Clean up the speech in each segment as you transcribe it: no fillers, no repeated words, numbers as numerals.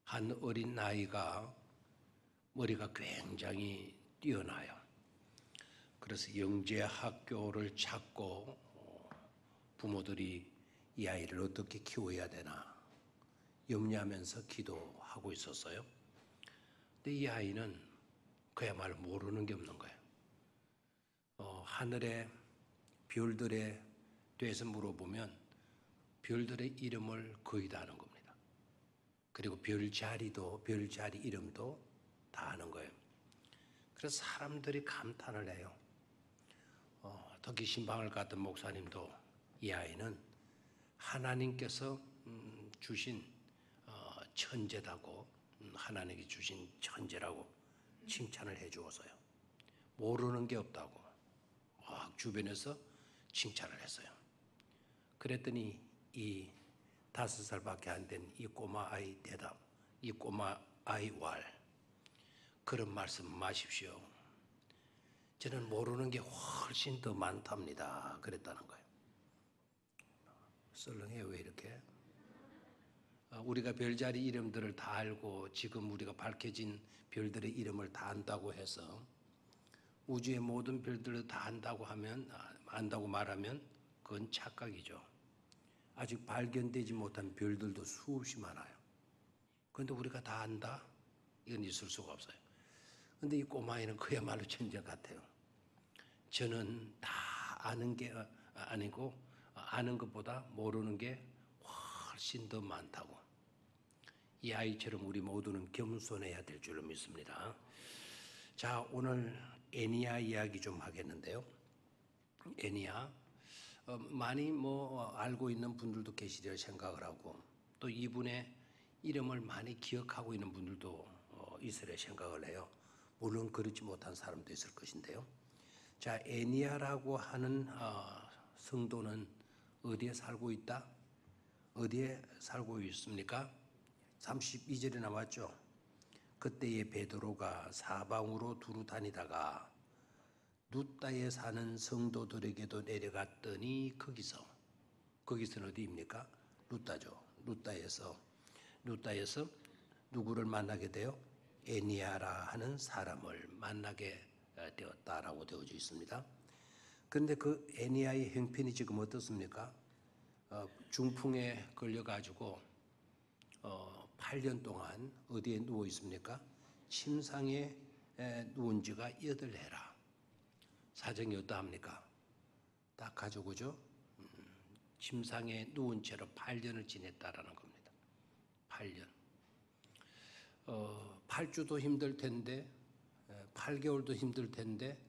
한 어린 아이가 머리가 굉장히 뛰어나요. 그래서 영재 학교를 찾고 부모들이 이 아이를 어떻게 키워야 되나 염려하면서 기도하고 있었어요. 근데 이 아이는 그야말로 모르는 게 없는 거예요. 하늘의 별들에 대해서 물어보면 별들의 이름을 거의 다 아는 겁니다. 그리고 별자리 이름도 다 아는 거예요. 그래서 사람들이 감탄을 해요. 특히 신방을 갔던 목사님도 이 아이는 하나님께서 주신 천재다고, 하나님이 주신 천재라고 칭찬을 해 주어서요. 모르는 게 없다고 막 주변에서 칭찬을 했어요. 그랬더니 이 5살밖에 안 된 이 꼬마 아이 대답, 이 꼬마 아이 그런 말씀 마십시오. 저는 모르는 게 훨씬 더 많답니다. 그랬다는 거예요. 썰렁해요. 왜 이렇게? 우리가 별자리 이름들을 다 알고 지금 우리가 밝혀진 별들의 이름을 다 안다고 해서 우주의 모든 별들을 다 안다고 말하면 그건 착각이죠. 아직 발견되지 못한 별들도 수없이 많아요. 그런데 우리가 다 안다? 이건 있을 수가 없어요. 그런데 이 꼬마애는 그야말로 천재 같아요. 저는 다 아는 게 아니고 아는 것보다 모르는 게 훨씬 더 많다고. 이 아이처럼 우리 모두는 겸손해야 될 줄로 믿습니다. 자, 오늘 애니야 이야기 좀 하겠는데요. 애니야, 많이 알고 있는 분들도 계시리라 생각을 하고 또 이분의 이름을 많이 기억하고 있는 분들도 있으리라 생각을 해요. 물론 그렇지 못한 사람도 있을 것인데요. 자, 애니야라고 하는 성도는 어디에 살고 있다? 어디에 살고 있습니까? 32절에 나왔죠. 그때에 베드로가 사방으로 두루 다니다가 루따에 사는 성도들에게도 내려갔더니 거기서는 어디입니까? 루따죠. 루따에서 누구를 만나게 돼요? 애니야라 하는 사람을 만나게 되었다라고 되어져 있습니다. 그런데 그 애니야의 형편이 지금 어떻습니까? 중풍에 걸려가지고 8년 동안 어디에 누워 있습니까? 침상에 누운 지가 8해라. 사정이 어떠합니까? 딱 가지고죠. 침상에 누운 채로 8년을 지냈다라는 겁니다. 8년. 8주도 힘들 텐데 8개월도 힘들 텐데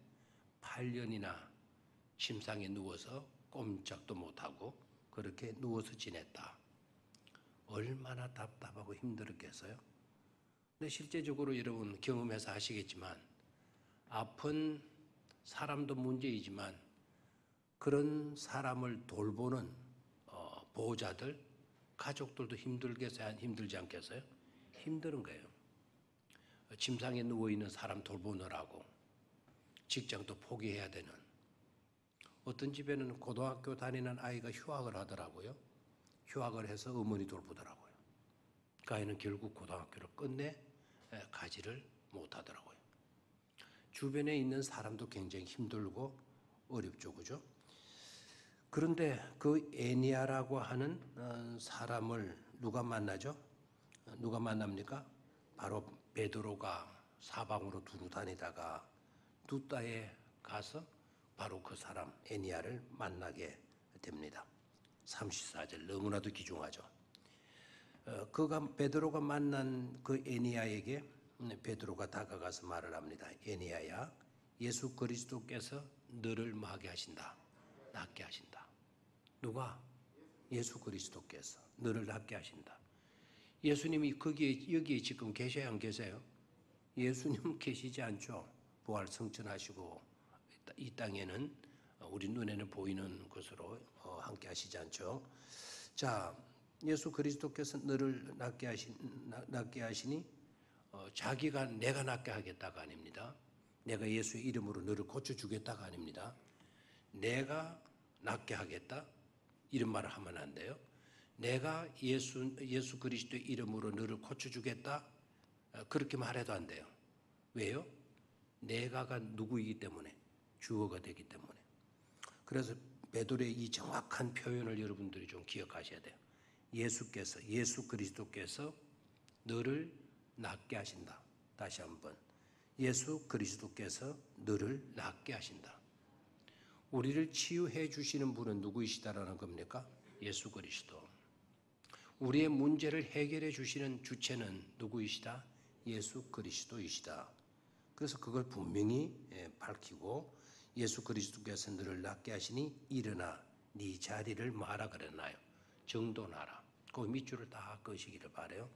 8년이나 침상에 누워서 꼼짝도 못하고 그렇게 누워서 지냈다. 얼마나 답답하고 힘들었겠어요? 근데 실제적으로 여러분 경험해서 아시겠지만 아픈 사람도 문제이지만 그런 사람을 돌보는 보호자들, 가족들도 힘들지 않겠어요? 힘든 거예요. 침상에 누워있는 사람 돌보느라고 직장도 포기해야 되는, 어떤 집에는 고등학교 다니는 아이가 휴학을 하더라고요. 휴학을 해서 어머니 돌보더라고요. 그 아이는 결국 고등학교를 끝내 가지를 못하더라고요. 주변에 있는 사람도 굉장히 힘들고 어렵죠, 그죠? 그런데 그 애니야라고 하는 사람을 누가 만나죠? 누가 만납니까? 바로 베드로가 사방으로 두루 다니다가 루따에 가서 바로 그 사람 애니야를 만나게 됩니다. 34절 너무나도 귀중하죠. 베드로가 만난 그 애니야에게 베드로가 다가가서 말을 합니다. 애니야야, 예수 그리스도께서 너를 뭐하게 하신다? 낫게 하신다. 누가? 예수 그리스도께서 너를 낫게 하신다. 예수님이 여기에 지금 계셔야 안 계세요? 예수님 계시지 않죠. 부활 승천하시고 이 땅에는 우리 눈에는 보이는 것으로 함께 하시지 않죠. 자, 예수 그리스도께서 너를 낫게 하시니 자기가 내가 낫게 하겠다가 아닙니다. 내가 예수의 이름으로 너를 고쳐주겠다가 아닙니다. 내가 낫게 하겠다 이런 말을 하면 안 돼요. 내가 예수 그리스도의 이름으로 너를 고쳐주겠다 그렇게 말해도 안 돼요. 왜요? 내가가 누구이기 때문에, 주어가 되기 때문에. 그래서 베드로의 이 정확한 표현을 여러분들이 좀 기억하셔야 돼요. 예수 그리스도께서 너를 낫게 하신다. 다시 한번, 예수 그리스도께서 너를 낫게 하신다. 우리를 치유해 주시는 분은 누구이시다라는 겁니까? 예수 그리스도. 우리의 문제를 해결해 주시는 주체는 누구이시다? 예수 그리스도이시다. 그래서 그걸 분명히 밝히고, 예수 그리스도께서 너를 낫게 하시니 일어나 네 자리를 마라 그랬나요? 정돈하라. 그 밑줄을 다 그으시기를 바라요.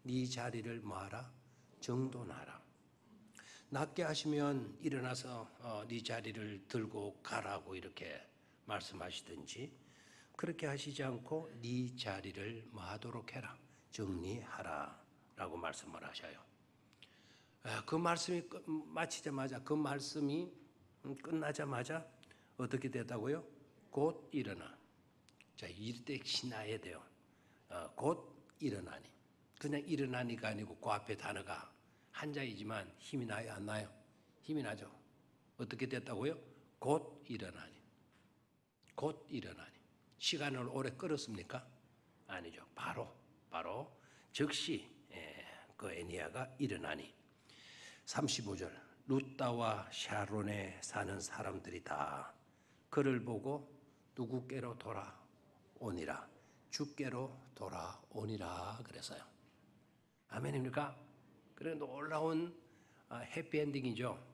네 자리를 마라, 정돈하라. 낫게 하시면 일어나서 네 자리를 들고 가라고 이렇게 말씀하시든지, 그렇게 하시지 않고 네 자리를 마도록 해라, 정리하라 라고 말씀을 하셔요. 그 말씀이 마치자마자, 그 말씀이 끝나자마자 어떻게 됐다고요? 곧 일어나. 자, 이럴 때 신나야 돼요. 곧 일어나니. 그냥 일어나니가 아니고 그 앞에 단어가 한자이지만 힘이 나요, 안 나요? 힘이 나죠. 어떻게 됐다고요? 곧 일어나니. 곧 일어나니. 시간을 오래 끌었습니까? 아니죠. 바로 즉시 그 에니야가 일어나니. 35절, 루따와 샤론에 사는 사람들이 다 그를 보고 누구께로 돌아오니라, 주께로 돌아오니라 그래서요. 아멘입니까? 그래, 놀라운 해피엔딩이죠.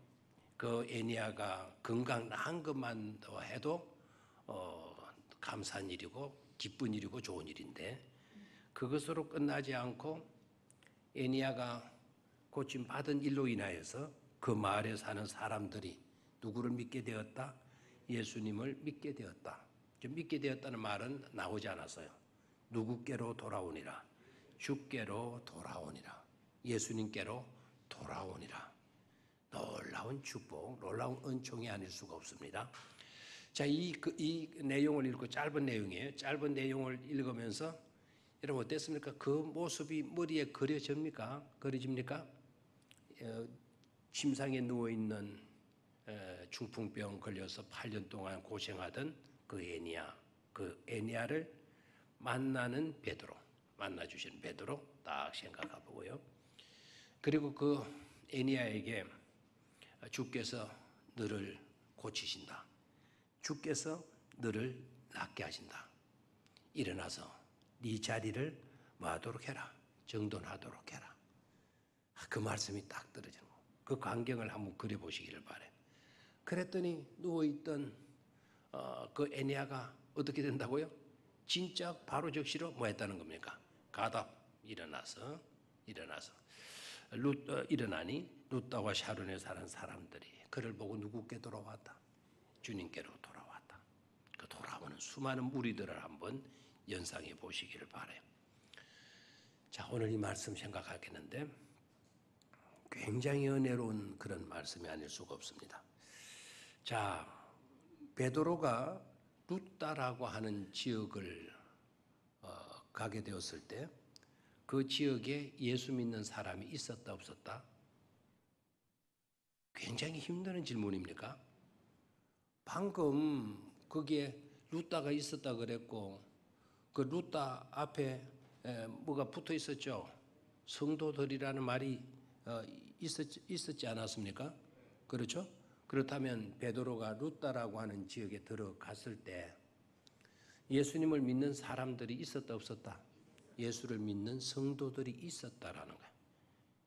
그 에니야가 건강 나은 것만 해도 감사한 일이고 기쁜 일이고 좋은 일인데, 그것으로 끝나지 않고 에니야가 고침 받은 일로 인하여서 그 마을에 사는 사람들이 누구를 믿게 되었다? 예수님을 믿게 되었다. 믿게 되었다는 말은 나오지 않았어요. 누구께로 돌아오니라, 주께로 돌아오니라, 예수님께로 돌아오니라. 놀라운 축복, 놀라운 은총이 아닐 수가 없습니다. 자, 이 내용을 읽고, 짧은 내용이에요. 짧은 내용을 읽으면서 여러분 어땠습니까? 그 모습이 머리에 그려집니까? 침상에 누워있는 중풍병 걸려서 8년 동안 고생하던 그 에니야를 만나는 베드로, 만나주시는 베드로 딱 생각해보고요. 그리고 그 에니야에게 주께서 너를 고치신다, 주께서 너를 낫게 하신다, 일어나서 네 자리를 마도록 해라, 정돈하도록 해라. 그 말씀이 딱 떨어지는 거. 그 광경을 한번 그려보시기를 바래요. 그랬더니 누워있던 그 에니야가 어떻게 된다고요? 진짜 바로 적시로 뭐 했다는 겁니까? 가답, 일어나서 일어나니 루따와 샤론에 사는 사람들이 그를 보고 누구께 돌아왔다? 주님께로 돌아왔다. 그 돌아오는 수많은 무리들을 한번 연상해 보시기를 바래요. 자, 오늘 이 말씀 생각하겠는데 굉장히 은혜로운 그런 말씀이 아닐 수가 없습니다. 자, 베드로가 루따라고 하는 지역을 가게 되었을 때 그 지역에 예수 믿는 사람이 있었다 없었다? 굉장히 힘든 질문입니까? 방금 거기에 루따가 있었다 그랬고, 그 루따 앞에 뭐가 붙어 있었죠? 성도들이라는 말이 있었지 않았습니까? 그렇죠? 그렇다면 베드로가 루따라고 하는 지역에 들어갔을 때 예수님을 믿는 사람들이 있었다 없었다? 예수를 믿는 성도들이 있었다라는 거예요.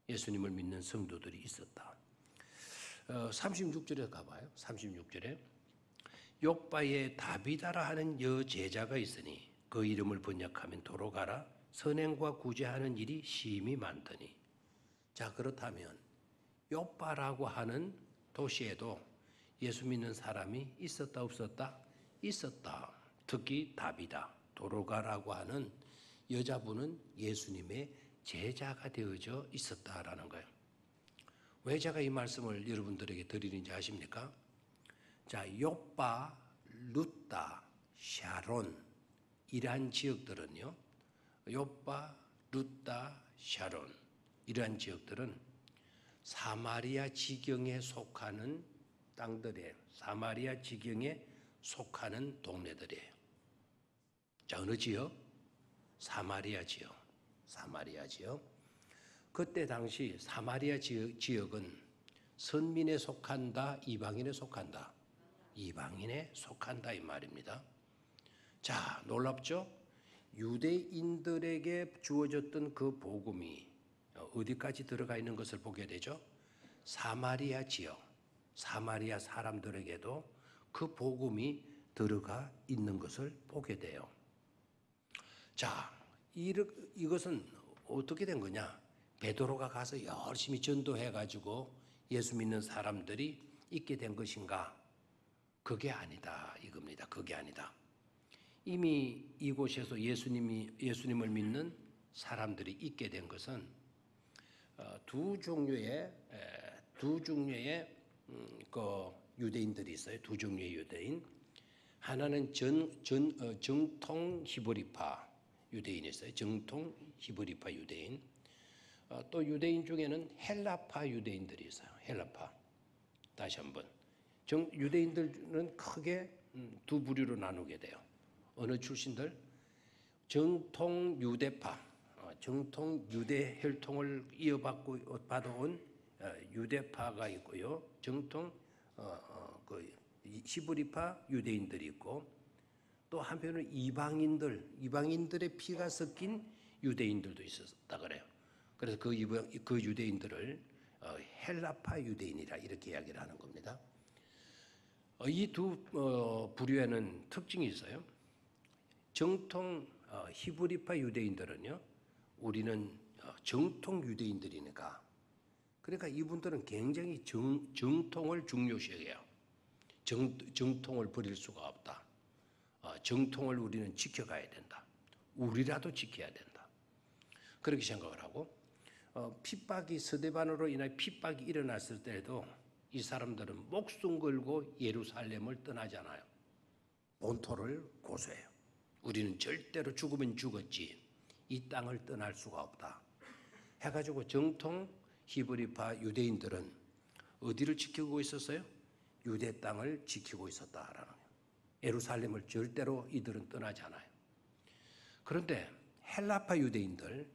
예수님을 믿는 성도들이 있었다. 36절에 가봐요. 36절에 욥바에 다비다라 하는 여제자가 있으니 그 이름을 번역하면 도로가라, 선행과 구제하는 일이 심히 많더니. 자, 그렇다면 욥바라고 하는 도시에도 예수 믿는 사람이 있었다 없었다? 있었다. 특히 다비다, 도로가라고 하는 여자분은 예수님의 제자가 되어져 있었다라는 거예요. 왜 제가 이 말씀을 여러분들에게 드리는지 아십니까? 자, 욥바, 루따, 샤론 이러한 지역들은요, 요빠, 루따, 샤론 이러한 지역들은 사마리아 지경에 속하는 땅들이에요. 사마리아 지경에 속하는 동네들이에요. 자, 어느 지역? 사마리아 지역. 사마리아 지역. 그때 당시 사마리아 지역은 선민에 속한다, 이방인에 속한다? 이방인에 속한다 이 말입니다. 자, 놀랍죠? 유대인들에게 주어졌던 그 복음이 어디까지 들어가 있는 것을 보게 되죠? 사마리아 지역, 사마리아 사람들에게도 그 복음이 들어가 있는 것을 보게 돼요. 자, 이것은 어떻게 된 거냐? 베드로가 가서 열심히 전도해가지고 예수 믿는 사람들이 있게 된 것인가? 그게 아니다 이겁니다. 그게 아니다. 이미 이곳에서 예수님을 믿는 사람들이 있게 된 것은 두 종류의 그 유대인들이 있어요. 두 종류의 유대인. 하나는 정통 히브리파 유대인이 있어요. 정통 히브리파 유대인. 또 유대인 중에는 헬라파 유대인들이 있어요. 헬라파. 다시 한번. 유대인들은 크게 두 부류로 나누게 돼요. 어느 출신들? 정통 유대파, 정통 유대 혈통을 이어받고 받아온 유대파가 있고요. 정통 그 히브리파 유대인들이 있고 또 한편으로 이방인들의 피가 섞인 유대인들도 있었다 그래요. 그래서 그 유대인들을 헬라파 유대인이라 이렇게 이야기를 하는 겁니다. 이 두 부류에는 특징이 있어요. 정통 히브리파 유대인들은요, 우리는 정통 유대인들이니까, 그러니까 이분들은 굉장히 정통을 중요시해요. 정통을 버릴 수가 없다. 정통을 우리는 지켜가야 된다. 우리라도 지켜야 된다. 그렇게 생각을 하고 핍박이 스데반으로 인해 핍박이 일어났을 때에도 이 사람들은 목숨 걸고 예루살렘을 떠나잖아요. 본토를 고소해요. 우리는 절대로 죽으면 죽었지 이 땅을 떠날 수가 없다 해가지고 정통 히브리파 유대인들은 어디를 지키고 있었어요? 유대 땅을 지키고 있었다라는 거예요. 예루살렘을 절대로 이들은 떠나지 않아요. 그런데 헬라파 유대인들,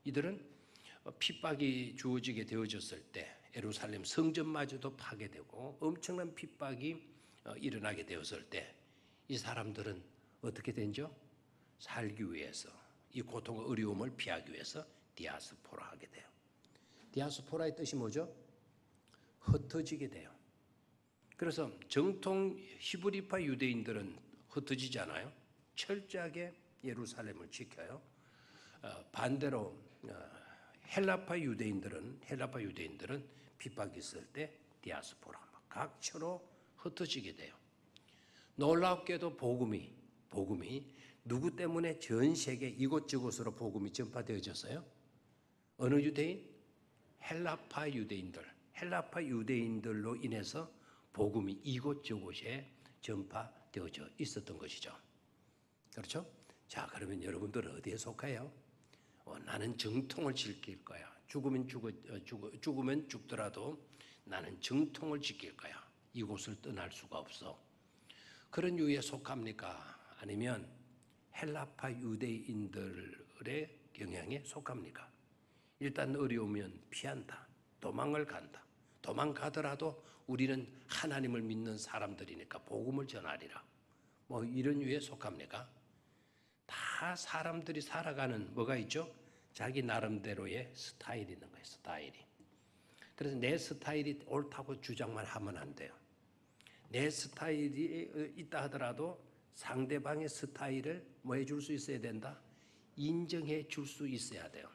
이들은 핍박이 주어지게 되어졌을 때 예루살렘 성전마저도 파괴되고 엄청난 핍박이 일어나게 되었을 때 이 사람들은 어떻게 된죠? 살기 위해서 이 고통과 어려움을 피하기 위해서 디아스포라 하게 돼요. 디아스포라의 뜻이 뭐죠? 흩어지게 돼요. 그래서 정통 히브리파 유대인들은 흩어지지 않아요. 철저하게 예루살렘을 지켜요. 반대로 헬라파 유대인들은 핍박이 있을 때 디아스포라 각처로 흩어지게 돼요. 놀랍게도 복음이 누구 때문에 전 세계 이곳저곳으로 복음이 전파되어졌어요? 어느 유대인? 헬라파 유대인들로 인해서 복음이 이곳저곳에 전파되어져 있었던 것이죠. 그렇죠? 자, 그러면 여러분들은 어디에 속해요? 나는 정통을 지킬 거야. 죽으면 죽더라도 나는 정통을 지킬 거야. 이곳을 떠날 수가 없어. 그런 유에 속합니까? 아니면 헬라파 유대인들의 영향에 속합니까? 일단 어려우면 피한다. 도망을 간다. 도망가더라도 우리는 하나님을 믿는 사람들이니까 복음을 전하리라. 뭐 이런 유에 속합니까? 다 사람들이 살아가는 뭐가 있죠? 자기 나름대로의 스타일이 있는 거예요. 스타일이. 그래서 내 스타일이 옳다고 주장만 하면 안 돼요. 내 스타일이 있다 하더라도 상대방의 스타일을 뭐 해줄 수 있어야 된다? 인정해 줄 수 있어야 돼요.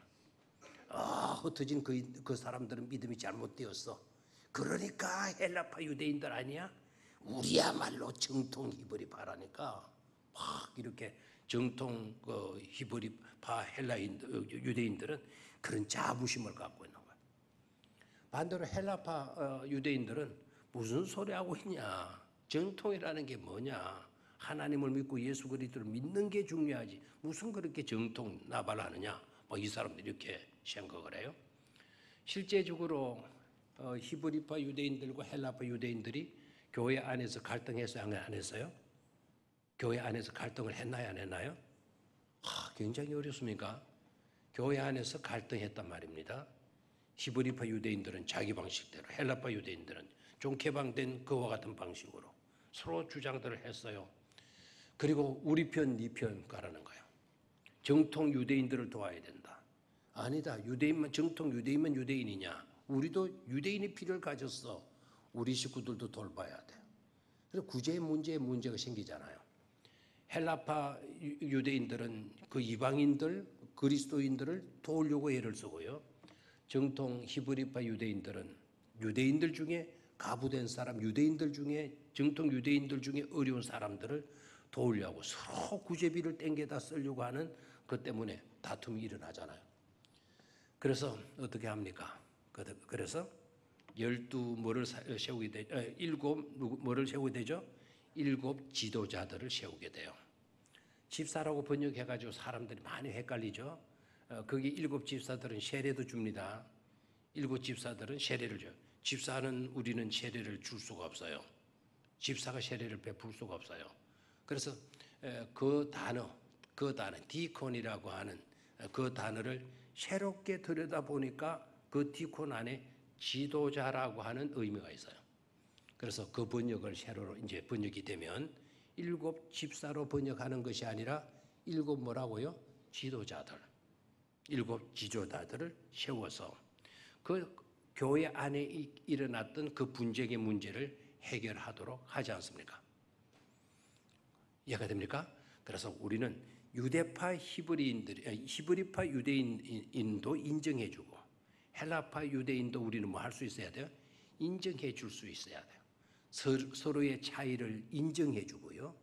흩어진 그 사람들은 믿음이 잘못되었어. 그러니까 헬라파 유대인들 아니야? 우리야말로 정통 히브리파라니까 막 이렇게 정통 히브리파 유대인들은 그런 자부심을 갖고 있는 거야. 반대로 헬라파 유대인들은 무슨 소리 하고 있냐? 정통이라는 게 뭐냐? 하나님을 믿고 예수 그리스도를 믿는 게 중요하지 무슨 그렇게 정통 나발하느냐 뭐 이 사람들이 이렇게 생각을 해요. 실제적으로 히브리파 유대인들과 헬라파 유대인들이 교회 안에서 갈등했어요? 안 했어요? 교회 안에서 갈등을 했나요? 안 했나요? 굉장히 어렵습니까? 교회 안에서 갈등했단 말입니다. 히브리파 유대인들은 자기 방식대로, 헬라파 유대인들은 좀 개방된 그와 같은 방식으로 서로 주장들을 했어요. 그리고 우리 편, 네 편 가라는 거예요. 정통 유대인들을 도와야 된다. 아니다. 유대인만 정통 유대인만 유대인이냐? 우리도 유대인의 피를 가졌어. 우리 식구들도 돌봐야 돼. 그래서 구제의 문제가 생기잖아요. 헬라파 유대인들은 그 이방인들, 그리스도인들을 도우려고 애를 쓰고요. 정통 히브리파 유대인들은 유대인들 중에 가부된 사람, 유대인들 중에 정통 유대인들 중에 어려운 사람들을 도우려고 서로 구제비를 땡겨다 쓰려고 하는 것 때문에 다툼이 일어나잖아요. 그래서 어떻게 합니까? 그래서 12 뭐를 세우게 되죠? 7 뭐를 세우게 되죠? 7 지도자들을 세우게 돼요. 집사라고 번역해가지고 사람들이 많이 헷갈리죠. 거기 7 집사들은 세례도 줍니다. 7 집사들은 세례를 줘요. 집사는 우리는 세례를 줄 수가 없어요. 집사가 세례를 베풀 수가 없어요. 그래서 그 단어 디콘이라고 하는 그 단어를 새롭게 들여다보니까 그 디콘 안에 지도자라고 하는 의미가 있어요. 그래서 그 번역을 새로 이제 번역이 되면 7 집사로 번역하는 것이 아니라 7 뭐라고요? 지도자들. 7 지도자들을 세워서 그 교회 안에 일어났던 그 분쟁의 문제를 해결하도록 하지 않습니까? 이해가 됩니까? 그래서 우리는 유대파 히브리파 유대인도 인정해주고 헬라파 유대인도 우리는 뭐 할 수 있어야 돼요? 인정해 줄 수 있어야 돼요. 서로의 차이를 인정해 주고요.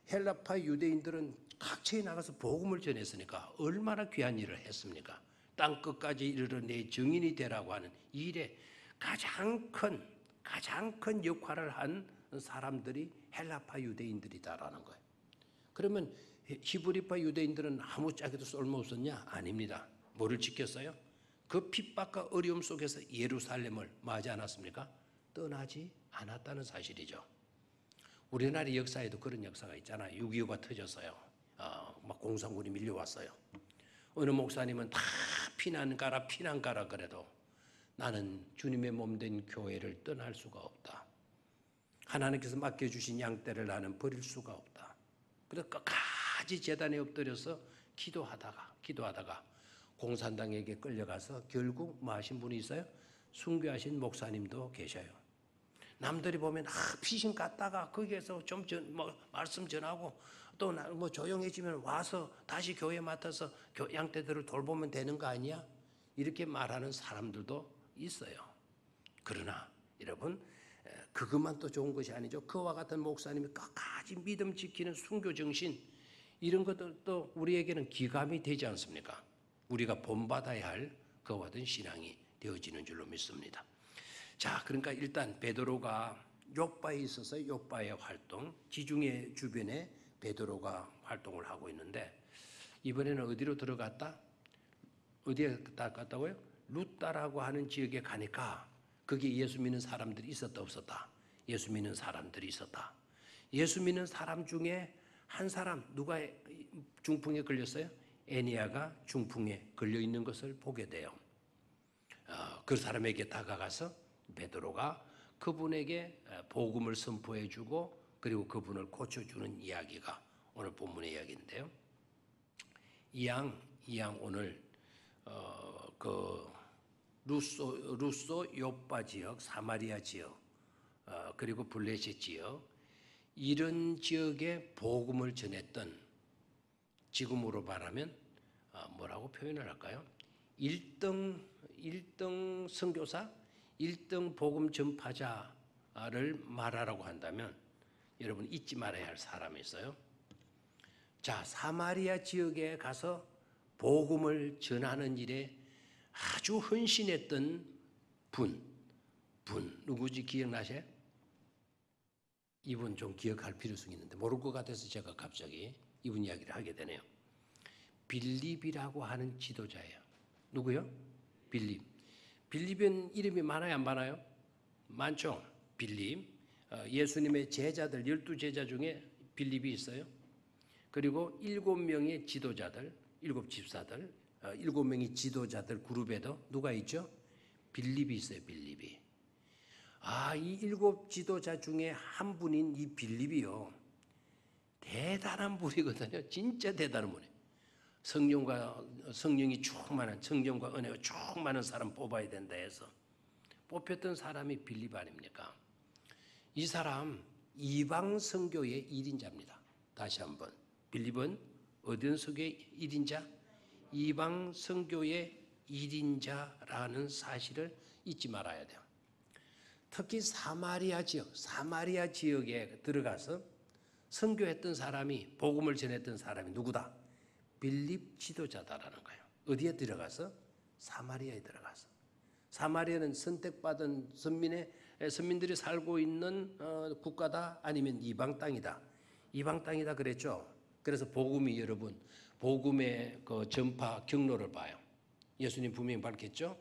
헬라파 유대인들은 각처에 나가서 복음을 전했으니까 얼마나 귀한 일을 했습니까? 땅 끝까지 이르러내 증인이 되라고 하는 일에 가장 큰 역할을 한 사람들이 헬라파 유대인들이다라는 거예요. 그러면 히브리파 유대인들은 아무짝에도 쓸모없었냐? 아닙니다. 뭐를 지켰어요? 그 핍박과 어려움 속에서 예루살렘을 맞지 않았습니까? 떠나지 않았다는 사실이죠. 우리나라 역사에도 그런 역사가 있잖아요. 6.25가 터졌어요. 막 공산군이 밀려왔어요. 어느 목사님은 다 피난 가라 그래도 나는 주님의 몸된 교회를 떠날 수가 없다. 하나님께서 맡겨주신 양떼를 나는 버릴 수가 없다. 그래서 끝까지 제단에 엎드려서 기도하다가 공산당에게 끌려가서 결국 뭐 하신 분이 있어요? 순교하신 목사님도 계셔요. 남들이 보면 피신 갔다가 거기에서 좀 말씀 전하고 또 뭐 조용해지면 와서 다시 교회 맡아서 양떼들을 돌보면 되는 거 아니야? 이렇게 말하는 사람들도 있어요. 그러나 여러분 그것만 또 좋은 것이 아니죠. 그와 같은 목사님이 끝까지 믿음 지키는 순교 정신 이런 것들도 우리에게는 기감이 되지 않습니까? 우리가 본받아야 할 그와 같은 신앙이 되어지는 줄로 믿습니다. 자, 그러니까 일단 베드로가 욥바에 있어서 욥바의 활동, 지중해 주변에 베드로가 활동을 하고 있는데 이번에는 어디로 들어갔다? 어디에 갔다고요? 루따라고 하는 지역에 가니까 거기에 예수 믿는 사람들이 있었다 없었다? 예수 믿는 사람들이 있었다. 예수 믿는 사람 중에 한 사람 누가 중풍에 걸렸어요? 애니아가 중풍에 걸려 있는 것을 보게 돼요. 그 사람에게 다가가서 베드로가 그분에게 복음을 선포해 주고 그리고 그분을 고쳐주는 이야기가 오늘 본문의 이야기인데요. 이 양 오늘 그 루소 요빠 지역, 사마리아 지역, 그리고 블레셋 지역 이런 지역에 복음을 전했던 지금으로 말하면 뭐라고 표현을 할까요? 1등 선교사, 1등 복음 전파자를 말하라고 한다면 여러분 잊지 말아야 할 사람이 있어요. 자, 사마리아 지역에 가서 복음을 전하는 일에 아주 헌신했던 분 누구지 기억나세요? 이분 좀 기억할 필요성이 있는데 모를 것 같아서 제가 갑자기 이분 이야기를 하게 되네요. 빌립이라고 하는 지도자예요. 누구요? 빌립. 빌립은 이름이 많아요, 안 많아요? 많죠. 빌립. 예수님의 제자들 12제자 중에 빌립이 있어요. 그리고 7명의 지도자들, 7집사들, 7명의 지도자들 그룹에도 누가 있죠? 빌립이 있어요. 빌립이. 이 7지도자 중에 한 분인 이 빌립이요. 대단한 분이거든요. 진짜 대단한 분이에요. 성령이 충만한, 성령과 은혜가 충만한 사람 뽑아야 된다 해서 뽑혔던 사람이 빌립 아닙니까? 이 사람 이방 선교의 1인자입니다. 다시 한번. 빌립은 어떤 선교의 1인자? 이방 선교의 1인자라는 사실을 잊지 말아야 돼요. 특히 사마리아 지역에 들어가서 선교했던 사람이, 복음을 전했던 사람이 누구다? 빌립 지도자다라는 거예요. 어디에 들어가서? 사마리아에 들어가서. 사마리아는 선택받은 선민들이 살고 있는 국가다, 아니면 이방 땅이다. 이방 땅이다 그랬죠. 그래서 복음이, 여러분, 복음의 그 전파 경로를 봐요. 예수님 분명히 밝혔죠.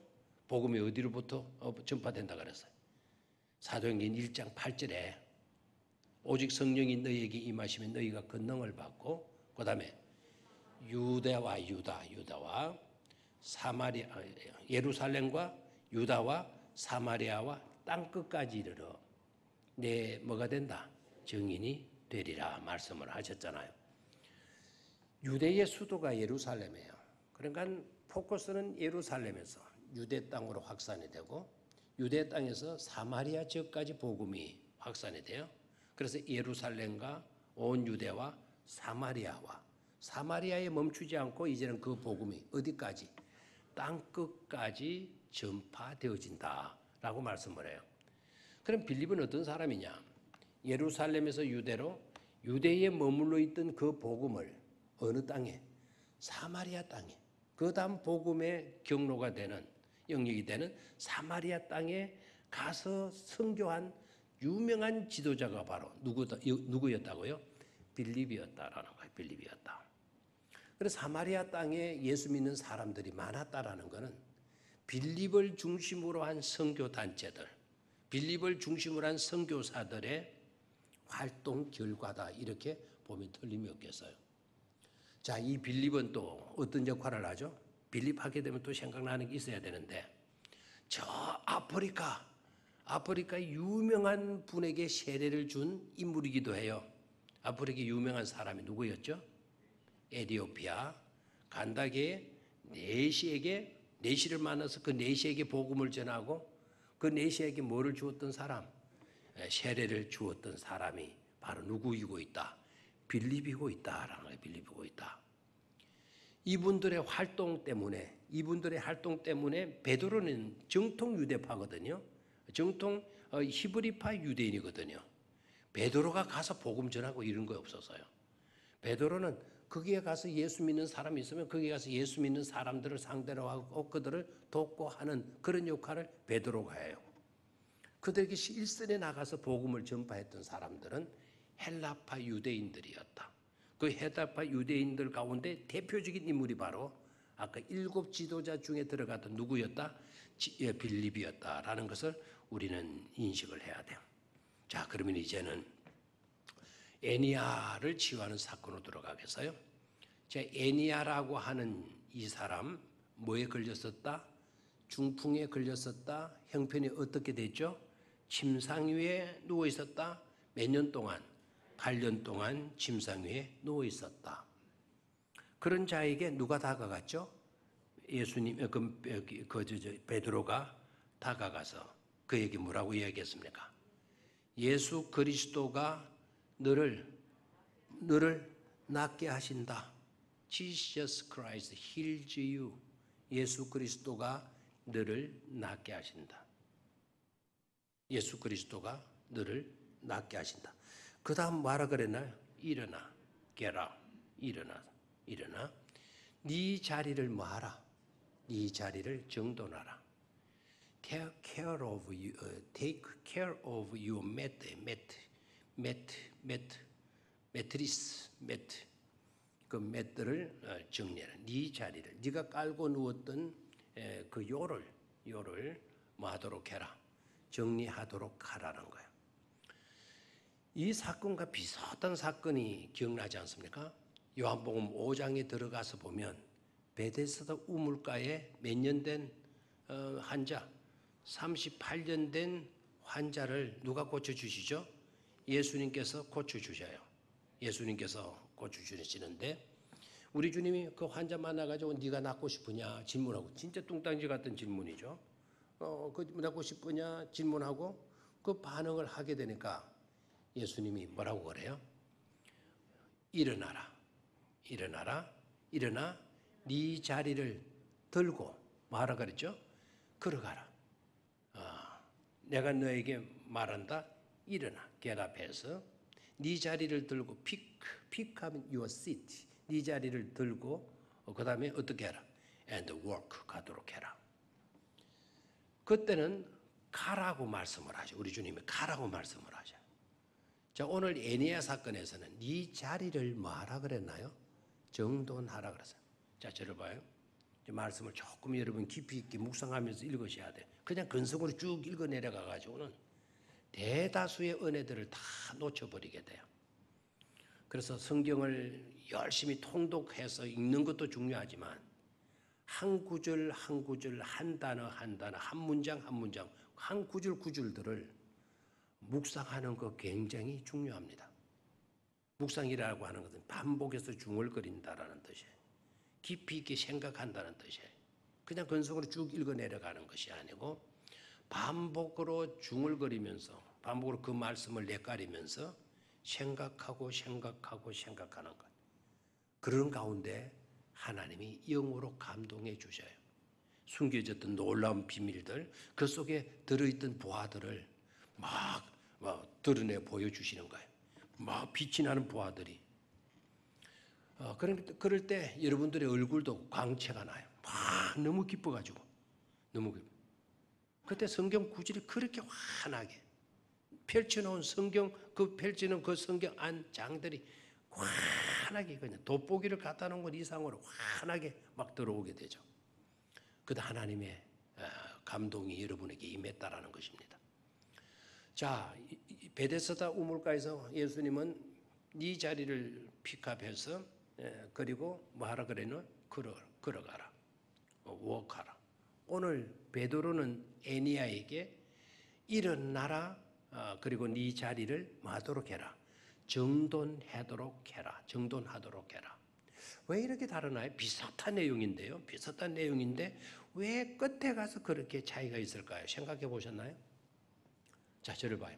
복음이 어디로부터 전파된다 그랬어요. 사도행전 1장 8절에 오직 성령이 너희에게 임하시면 너희가 권능을 받고, 그 다음에 유다와 사마리아, 예루살렘과 유다와 사마리아와 땅끝까지 이르러 내 뭐가 된다? 증인이 되리라 말씀을 하셨잖아요. 유대의 수도가 예루살렘이에요. 그러니까 포커스는 예루살렘에서 유대 땅으로 확산이 되고, 유대 땅에서 사마리아 지역까지 복음이 확산이 돼요. 그래서 예루살렘과 온 유대와 사마리아에 멈추지 않고 이제는 그 복음이 어디까지? 땅끝까지 전파되어진다라고 말씀을 해요. 그럼 빌립은 어떤 사람이냐? 예루살렘에서 유대에 머물러 있던 그 복음을 어느 땅에? 사마리아 땅에. 그 다음 복음의 경로가 되는, 영역이 되는 사마리아 땅에 가서 선교한 유명한 지도자가 바로 누구였다고요? 빌립이었다라는 거예요. 빌립이었다. 그래서 사마리아 땅에 예수 믿는 사람들이 많았다라는 것은 빌립을 중심으로 한 선교 단체들, 빌립을 중심으로 한 선교사들의 활동 결과다, 이렇게 보면 틀림이 없겠어요. 자, 이 빌립은 또 어떤 역할을 하죠? 빌립 하게 되면 또 생각나는 게 있어야 되는데, 저 아프리카 유명한 분에게 세례를 준 인물이기도 해요. 아프리카 유명한 사람이 누구였죠? 에티오피아 간다게 네시를 만나서 그 네시에게 복음을 전하고, 그 네시에게 뭐를 주었던 사람? 세례를 주었던 사람이 바로 누구이고 있다? 빌립이고 있다라는 거예요. 빌립이고 있다. 이분들의 활동 때문에 베드로는 정통 유대파거든요. 정통 히브리파 유대인이거든요. 베드로가 가서 복음 전하고 이런 거 없었어요. 베드로는 거기에 가서 예수 믿는 사람이 있으면 거기에 가서 예수 믿는 사람들을 상대로 하고 그들을 돕고 하는 그런 역할을 베드로가 해요. 그들에게 일선에 나가서 복음을 전파했던 사람들은 헬라파 유대인들이었다. 그 헬라파 유대인들 가운데 대표적인 인물이 바로 아까 7 지도자 중에 들어갔던 누구였다? 빌립이었다라는 것을 우리는 인식을 해야 돼요. 자, 그러면 이제는 애니야를 치유하는 사건으로 들어가겠어요? 자, 애니야라고 하는 이 사람 뭐에 걸렸었다? 중풍에 걸렸었다. 형편이 어떻게 됐죠? 침상 위에 누워 있었다. 몇 년 동안? 8년 동안 침상 위에 누워 있었다. 그런 자에게 누가 다가갔죠? 예수님, 베드로가 다가가서 그에게 뭐라고 이야기했습니까? 예수 그리스도가 너를 낫게 하신다. Jesus Christ heals you. 예수 그리스도가 너를 낫게 하신다. 예수 그리스도가 너를 낫게 하신다. 그 다음 뭐라 그랬나요? 일어나, get up, 일어나. 네 자리를 뭐하라? 네 자리를 정돈하라. Take care of your mat. 매트리스, 그 매트를 정리해라. 네 자리를, 네가 깔고 누웠던 그 요를 뭐 하도록 해라. 정리하도록 하라는 거예요. 이 사건과 비슷한 사건이 기억나지 않습니까? 요한복음 5장에 들어가서 보면 베데스다 우물가에 몇 년 된 환자, 38년 된 환자를 누가 고쳐주시죠? 예수님께서 고쳐주셔요. 예수님께서 고쳐주시는데 우리 주님이 그 환자 만나가지고 네가 낫고 싶으냐 질문하고, 진짜 뚱딴지 같은 질문이죠. 그 낫고 싶으냐 질문하고 그 반응을 하게 되니까 예수님이 뭐라고 그래요? 일어나라. 일어나 네 자리를 들고 뭐하라 그랬죠? 걸어가라. 내가 너에게 말한다. 일어나. get up해서 네 자리를 들고 pick하면 your seat. 네 자리를 들고 그 다음에 어떻게 해라? and walk 가도록 해라. 그때는 가라고 말씀을 하죠. 우리 주님이 가라고 말씀을 하죠. 자, 오늘 에니야 사건에서는 네 자리를 뭐하라 그랬나요? 정돈하라 그랬어요. 자, 저를 봐요. 말씀을 조금 여러분 깊이 있게 묵상하면서 읽으셔야 돼요. 그냥 근성으로 쭉 읽어 내려가 가지고는 대다수의 은혜들을 다 놓쳐버리게 돼요. 그래서 성경을 열심히 통독해서 읽는 것도 중요하지만 한 구절 한 구절, 한 단어 한 단어, 한 문장 한 문장, 한 구절 구절들을 묵상하는 거 굉장히 중요합니다. 묵상이라고 하는 것은 반복해서 중얼거린다라는 뜻이에요. 깊이 있게 생각한다는 뜻이에요. 그냥 근성으로 쭉 읽어 내려가는 것이 아니고 반복으로 중얼거리면서, 반복으로 그 말씀을 내까리면서 생각하고 생각하는 것. 그런 가운데 하나님이 영으로 감동해 주셔요. 숨겨졌던 놀라운 비밀들, 그 속에 들어있던 보화들을 막 드러내 보여주시는 거예요. 막 빛이 나는 보화들이. 그럴 때 여러분들의 얼굴도 광채가 나요. 막 너무 기뻐가지고. 너무 기뻐. 그때 성경 구절이 그렇게 환하게 펼쳐놓은 성경, 그 펼치는 그 성경 안 장들이 환하게 그냥 돋보기를 갖다 놓은 것 이상으로 환하게 막 들어오게 되죠. 그때 하나님의 감동이 여러분에게 임했다라는 것입니다. 자, 베데스다 우물가에서 예수님은 네 자리를 픽업해서 그리고 뭐 하라 그래는 걸어가라, walk하라. 오늘 베드로는 에니야에게 일어나라, 그리고 네 자리를 뭐 하도록 해라, 정돈하도록 해라. 왜 이렇게 다르나요? 비슷한 내용인데요. 비슷한 내용인데 왜 끝에 가서 그렇게 차이가 있을까요? 생각해 보셨나요? 자, 저를 봐요.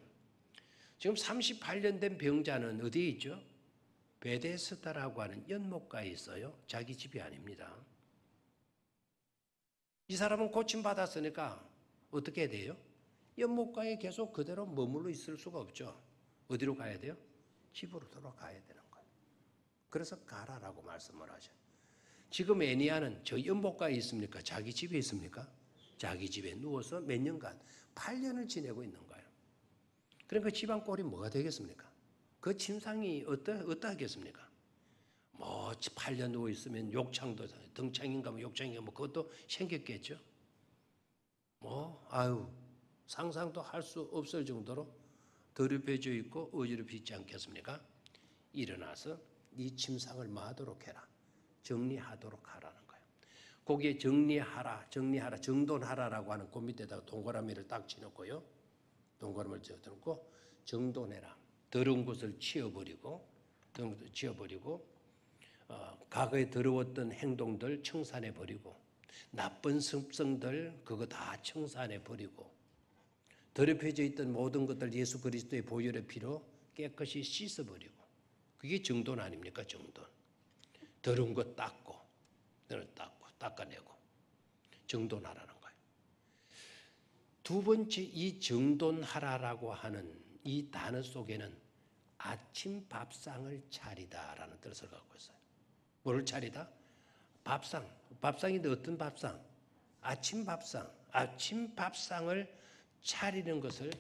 지금 38년 된 병자는 어디에 있죠? 베데스다라고 하는 연못가에 있어요. 자기 집이 아닙니다. 이 사람은 고침받았으니까 어떻게 해야 돼요? 연못가에 계속 그대로 머물러 있을 수가 없죠. 어디로 가야 돼요? 집으로 돌아가야 되는 거예요. 그래서 가라라고 말씀을 하죠. 지금 애니아는 저 연못가에 있습니까? 자기 집에 있습니까? 자기 집에 누워서 몇 년간 8년을 지내고 있는 거예요. 그러니까 집안 꼴이 뭐가 되겠습니까? 그 침상이 어떠하겠습니까? 뭐 8년 누워 있으면 욕창도, 등창인가 뭐 욕창인가 뭐 그것도 생겼겠죠. 상상도 할 수 없을 정도로 더럽혀져 있고 어지럽히 있지 않겠습니까? 일어나서 네 침상을 마도록 해라. 정리하도록 하라는 거예요. 거기에 정리하라, 정돈하라라고 하는 그 밑에다가 동그라미를 딱 쳐놓고요. 동그라미를 쳐놓고 정돈해라. 더러운 것을 치워버리고 과거에 더러웠던 행동들 청산해버리고 나쁜 습성들 그거 다 청산해버리고 더럽혀져 있던 모든 것들 예수 그리스도의 보혈의 피로 깨끗이 씻어버리고, 그게 정돈 아닙니까? 정돈. 더러운 것 닦아내고 정돈하라는 거예요. 두 번째, 이 정돈하라라고 하는 이 단어 속에는 아침 밥상을 차리다라는 뜻을 갖고 있어요. 뭐를 차리다? 밥상. 밥상인데 어떤 밥상? 아침 밥상. 아침 밥상을 차리는 것을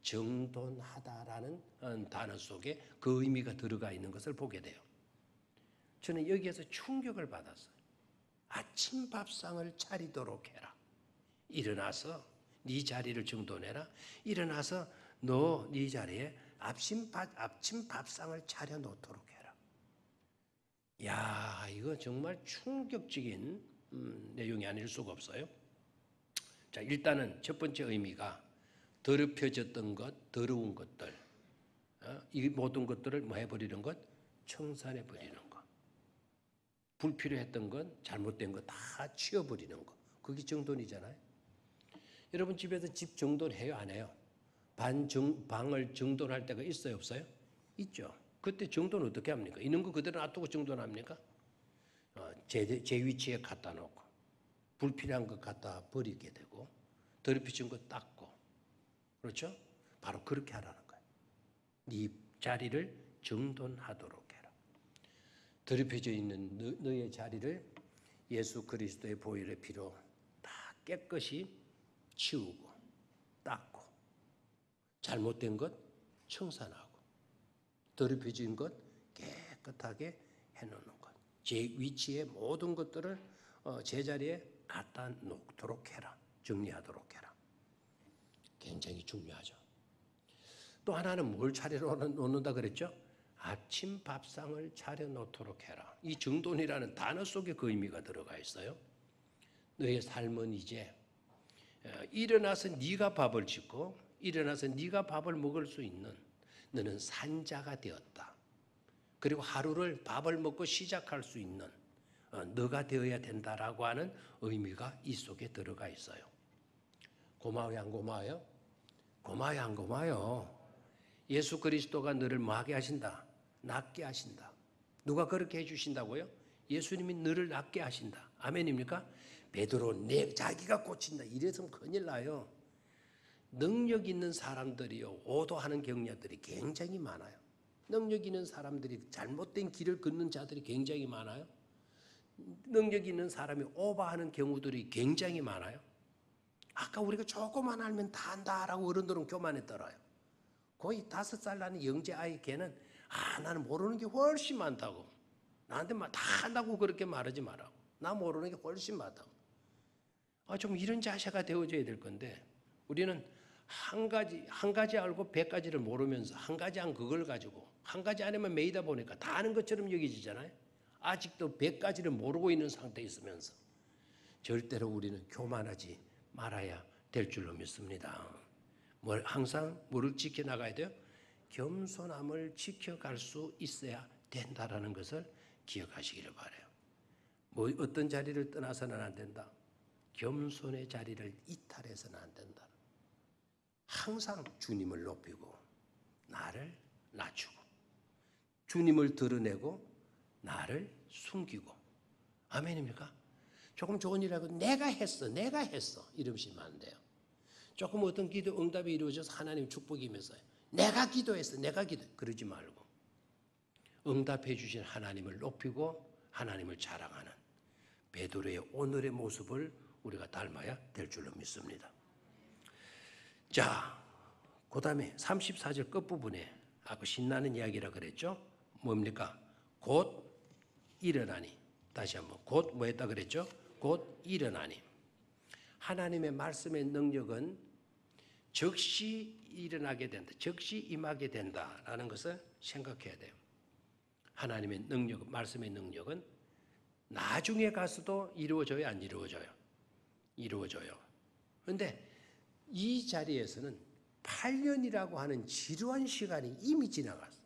정돈하다라는 단어 속에 그 의미가 들어가 있는 것을 보게 돼요. 저는 여기에서 충격을 받았어요. 아침 밥상을 차리도록 해라. 일어나서 네 자리를 정돈해라. 일어나서 너 네 자리에 아침 밥상을 차려 놓도록 해라. 야, 이거 정말 충격적인 내용이 아닐 수가 없어요. 자, 일단은 첫 번째 의미가 더럽혀졌던 것, 더러운 것들, 이 모든 것들을 뭐 해버리는 것? 청산해 버리는 것. 불필요했던 것, 잘못된 것 다 치워버리는 것. 그게 정돈이잖아요. 여러분 집에서 집 정돈해요, 안 해요? 방을 정돈할 때가 있어요, 없어요? 있죠. 그때 정돈 어떻게 합니까? 있는 거 그대로 놔두고 정돈합니까? 제 위치에 갖다 놓고 불필요한 것 갖다 버리게 되고 더럽혀진 거 닦고, 그렇죠? 바로 그렇게 하라는 거예요. 네 자리를 정돈하도록 해라. 더럽혀져 있는 너의 자리를 예수 그리스도의 보혈의 피로 다 깨끗이 치우고 닦고, 잘못된 것 청산하고, 더럽혀진 것 깨끗하게 해놓는 것. 제 위치에 모든 것들을 제자리에 갖다 놓도록 해라. 정리하도록 해라. 굉장히 중요하죠. 또 하나는 뭘 차려 놓는다 그랬죠? 아침 밥상을 차려 놓도록 해라. 이 정돈이라는 단어 속에 그 의미가 들어가 있어요. 너의 삶은 이제 일어나서 네가 밥을 짓고 일어나서 네가 밥을 먹을 수 있는, 너는 산자가 되었다. 그리고 하루를 밥을 먹고 시작할 수 있는 너가 되어야 된다라고 하는 의미가 이 속에 들어가 있어요. 고마워요, 안 고마워요? 고마워요, 안 고마워요? 예수 그리스도가 너를 뭐하게 하신다? 낫게 하신다. 누가 그렇게 해주신다고요? 예수님이 너를 낫게 하신다. 아멘입니까? 베드로 자기가 고친다. 이래서 큰일 나요. 능력 있는 사람들이요, 오도하는 경력들이 굉장히 많아요. 능력 있는 사람들이 잘못된 길을 걷는 자들이 굉장히 많아요. 능력 있는 사람이 오버하는 경우들이 굉장히 많아요. 아까 우리가 조금만 알면 다 안다라고 어른들은 교만에 떨어요. 거의 5살 나는 영재 아이 걔는 나는 모르는 게 훨씬 많다고. 나한테 다 안다고 그렇게 말하지 말라고. 나 모르는 게 훨씬 많다고. 좀 이런 자세가 되어져야 될 건데 우리는 한 가지 알고 100가지를 모르면서 한 가지 안 그걸 가지고 한 가지 안에만 매이다 보니까 다 아는 것처럼 여겨지잖아요. 아직도 100가지를 모르고 있는 상태에 있으면서 절대로 우리는 교만하지 말아야 될 줄로 믿습니다. 항상 뭐를 지켜나가야 돼요? 겸손함을 지켜갈 수 있어야 된다라는 것을 기억하시기를 바라요. 어떤 자리를 떠나서는 안 된다. 겸손의 자리를 이탈해서는 안 된다. 항상 주님을 높이고 나를 낮추고 주님을 드러내고 나를 숨기고. 아멘입니까? 조금 좋은 일하고 내가 했어 이러시면 안 돼요. 조금 어떤 기도 응답이 이루어져서 하나님 축복이면서 내가 기도했어 그러지 말고 응답해 주신 하나님을 높이고 하나님을 자랑하는 베드로의 오늘의 모습을 우리가 닮아야 될 줄로 믿습니다. 자, 그 다음에 34절 끝부분에 아까 신나는 이야기라 그랬죠? 뭡니까? 곧 일어나니. 다시 한번 곧 뭐 했다 그랬죠? 곧 일어나니. 하나님의 말씀의 능력은 즉시 일어나게 된다. 즉시 임하게 된다라는 것을 생각해야 돼요. 하나님의 능력, 말씀의 능력은 나중에 가서도 이루어져요, 안 이루어져요? 이루어져요. 그런데 이 자리에서는 8년이라고 하는 지루한 시간이 이미 지나갔어.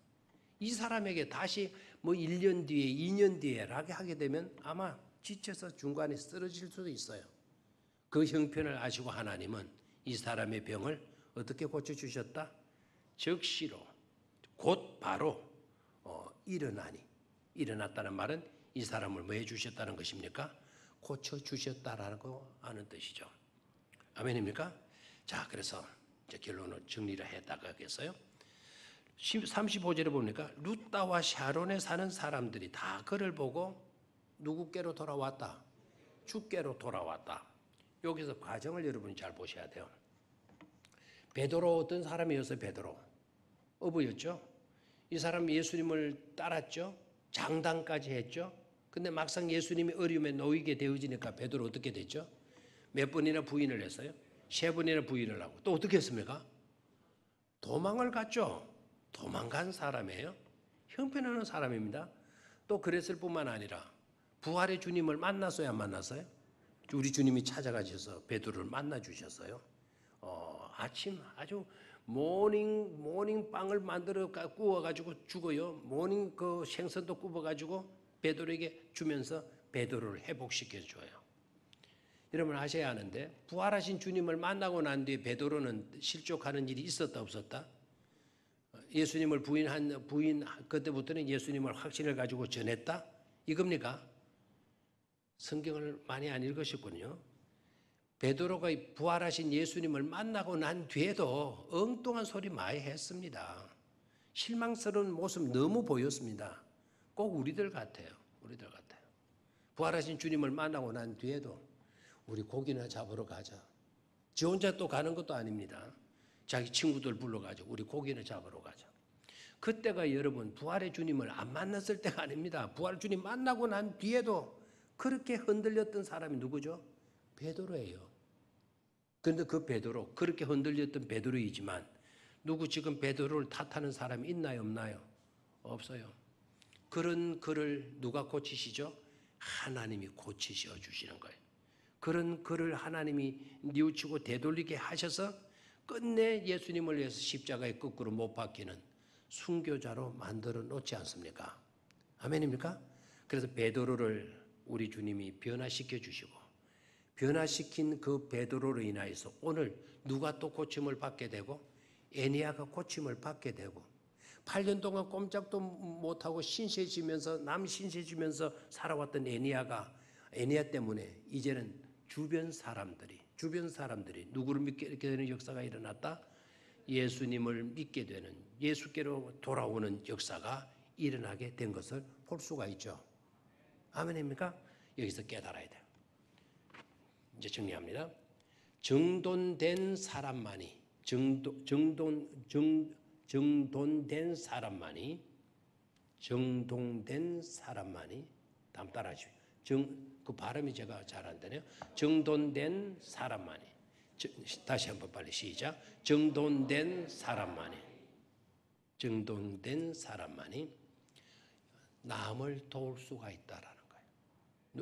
이 사람에게 다시 1년 뒤에 2년 뒤에라고 하게 되면 아마 지쳐서 중간에 쓰러질 수도 있어요. 그 형편을 아시고 하나님은 이 사람의 병을 어떻게 고쳐주셨다? 즉시로 곧 바로 일어나니. 일어났다는 말은 이 사람을 뭐 해주셨다는 것입니까? 고쳐주셨다라고 하는 뜻이죠. 아멘입니까? 자, 그래서 이제 결론을 정리를 했다가겠어요. 35절에 보니까 루따와 샤론에 사는 사람들이 다 그를 보고 누구께로 돌아왔다? 주께로 돌아왔다. 여기서 과정을 여러분이 잘 보셔야 돼요. 베드로 어떤 사람이었어요? 베드로 어부였죠. 이 사람 예수님을 따랐죠. 장담까지 했죠. 근데 막상 예수님이 어려움에 놓이게 되어지니까 베드로 어떻게 됐죠? 몇 번이나 부인을 했어요? 3번이나 부인을 하고 또 어떻게 했습니까? 도망을 갔죠. 도망간 사람이에요. 형편없는 사람입니다. 또 그랬을 뿐만 아니라 부활의 주님을 만났어요, 안 만났어요? 우리 주님이 찾아가셔서 베드로를 만나 주셨어요. 아침 아주 모닝 빵을 만들어 구워 가지고 주고요. 모닝 그 생선도 구워 가지고 베드로에게 주면서 베드로를 회복시켜 줘요. 여러분 아셔야 하는데 부활하신 주님을 만나고 난 뒤에 베드로는 실족하는 일이 있었다 없었다? 예수님을 부인 그때부터는 예수님을 확신을 가지고 전했다? 이겁니까? 성경을 많이 안 읽으셨군요. 베드로가 부활하신 예수님을 만나고 난 뒤에도 엉뚱한 소리 많이 했습니다. 실망스러운 모습 너무 보였습니다. 꼭 우리들 같아요. 우리들 같아요. 부활하신 주님을 만나고 난 뒤에도 우리 고기나 잡으러 가자. 지 혼자 또 가는 것도 아닙니다. 자기 친구들 불러가지고 우리 고기나 잡으러 가자. 그때가 여러분 부활의 주님을 안 만났을 때가 아닙니다. 부활 주님 만나고 난 뒤에도 그렇게 흔들렸던 사람이 누구죠? 베드로예요. 그런데 그 베드로, 그렇게 흔들렸던 베드로이지만 누구 지금 베드로를 탓하는 사람이 있나요, 없나요? 없어요. 그런 그를 누가 고치시죠? 하나님이 고치셔 주시는 거예요. 그런 그를 하나님이 뉘우치고 되돌리게 하셔서 끝내 예수님을 위해서 십자가에 거꾸로 못 박히는 순교자로 만들어 놓지 않습니까? 아멘입니까? 그래서 베드로를 우리 주님이 변화시켜 주시고 변화시킨 그 베드로로 인하여서 오늘 누가 또 고침을 받게 되고 애니야가 고침을 받게 되고 8년 동안 꼼짝도 못하고 신세지면서 남 신세지면서 살아왔던 애니야 때문에 이제는 주변 사람들이 누구를 믿게 되는 역사가 일어났다? 예수님을 믿게 되는 예수께로 돌아오는 역사가 일어나게 된 것을 볼 수가 있죠. 아멘입니까? 여기서 깨달아야 돼요. 이제 정리합니다. 정돈된 사람만이 다음 따라하십시오. 그 발음이 제가 잘 안 되네요. 정돈된 사람만이. 다시 한번 빨리 시작. 정돈된 사람만이 남을 도울 수가 있다라는 거예요.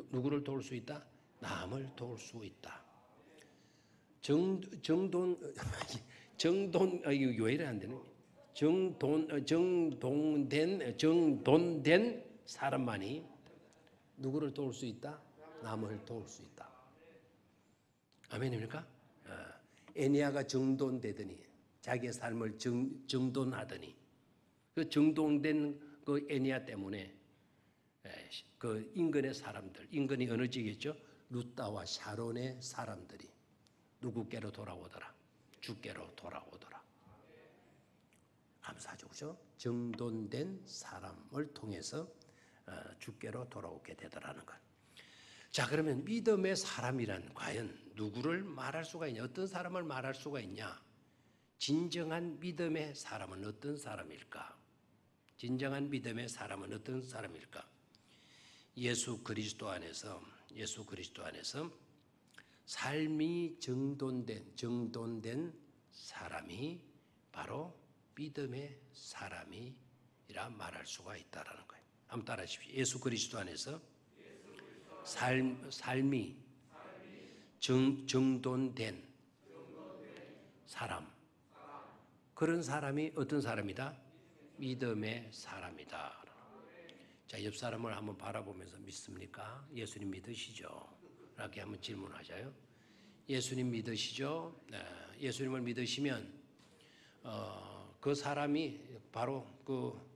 누구를 도울 수 있다? 남을 도울 수 있다. 정돈 이거 왜 이래 안 되는? 정돈된 사람만이 누구를 도울 수 있다? 남을 도울 수 있다. 아멘입니까? 애니야가 정돈되더니 자기의 삶을 정돈하더니 그 정돈된 그 애니야 때문에 그 인근의 어느 지겠죠? 루따와 샤론의 사람들이 누구께로 돌아오더라? 주께로 돌아오더라. 감사하죠, 그죠? 정돈된 사람을 통해서 주께로 돌아오게 되더라는 것. 자, 그러면 믿음의 사람이란 과연 누구를 말할 수가 있냐? 어떤 사람을 말할 수가 있냐? 진정한 믿음의 사람은 어떤 사람일까? 진정한 믿음의 사람은 어떤 사람일까? 예수 그리스도 안에서 삶이 정돈된 사람이 바로 믿음의 사람이라 말할 수가 있다라는 거예요. 한번 따라하십시오. 예수 그리스도 안에서 삶이 정돈된 사람. 그런 사람이 어떤 사람이다? 믿음의 사람이다. 자, 옆 사람을 한번 바라보면서 믿습니까? 예수님 믿으시죠? 이렇게 한번 질문하자요. 예수님 믿으시죠? 네, 예수님을 믿으시면 그 사람이 바로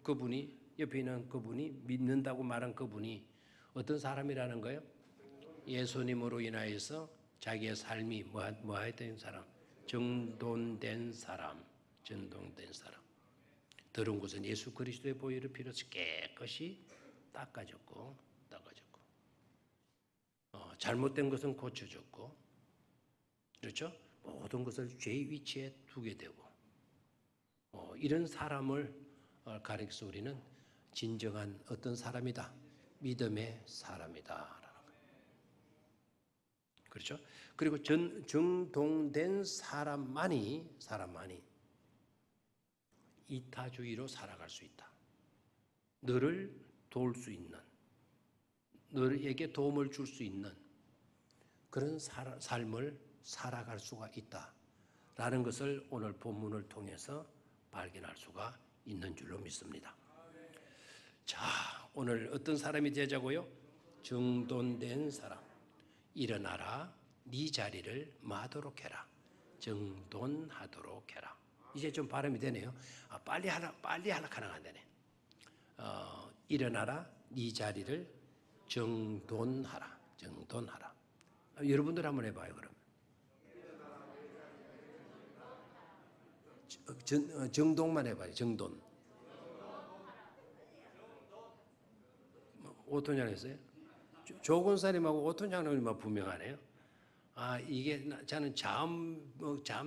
그분이 옆에 있는 그분이 믿는다고 말한 그분이 어떤 사람이라는 거예요? 예수님으로 인하여서 자기의 삶이 뭐했던 사람? 정돈된 사람. 더러운 것은 예수 그리스도의 보혈의 피로 깨끗이 닦아졌고 잘못된 것은 고쳐졌고, 그렇죠? 모든 것을 죄의 위치에 두게 되고 이런 사람을 가리켜서 우리는 진정한 어떤 사람이다. 믿음의 사람이다. 그렇죠? 그리고 정동된 사람만이 이타주의로 살아갈 수 있다. 너를 도울 수 있는, 너에게 도움을 줄 수 있는 그런 삶을 살아갈 수가 있다라는 것을 오늘 본문을 통해서 발견할 수가 있는 줄로 믿습니다. 자, 오늘 어떤 사람이 되자고요? 정돈된 사람. 일어나라, 네 자리를 마도록 해라. 정돈하도록 해라. 이제 좀 발음이 되네요. 빨리 하락하는 안 되네. 일어나라, 네 자리를 정돈하라. 여러분들 한번 해봐요, 그럼. 정돈만 해봐요, 정돈. 오토냥 했어요? 조건사님하고 오토냥님만 분명하네요. 이게 저는 잠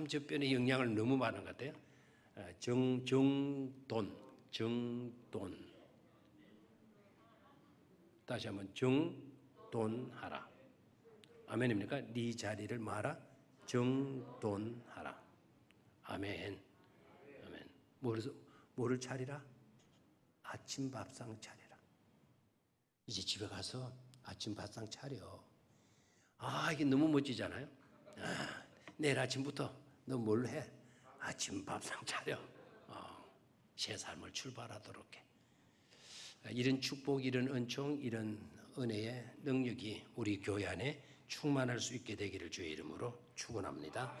접변의 영향을 너무 많은 것 같아요. 정돈. 다시 한번 정돈하라. 아멘입니까? 네 자리를 마라. 정돈하라. 아멘. 뭐를 차리라? 아침 밥상 차리라. 이제 집에 가서 아침 밥상 차려. 이게 너무 멋지잖아요. 내일 아침부터 너 뭘 해? 아침 밥상 차려. 새 삶을 출발하도록 해. 이런 축복, 이런 은총, 이런 은혜의 능력이 우리 교회 안에 충만할 수 있게 되기를 주의 이름으로 축원합니다.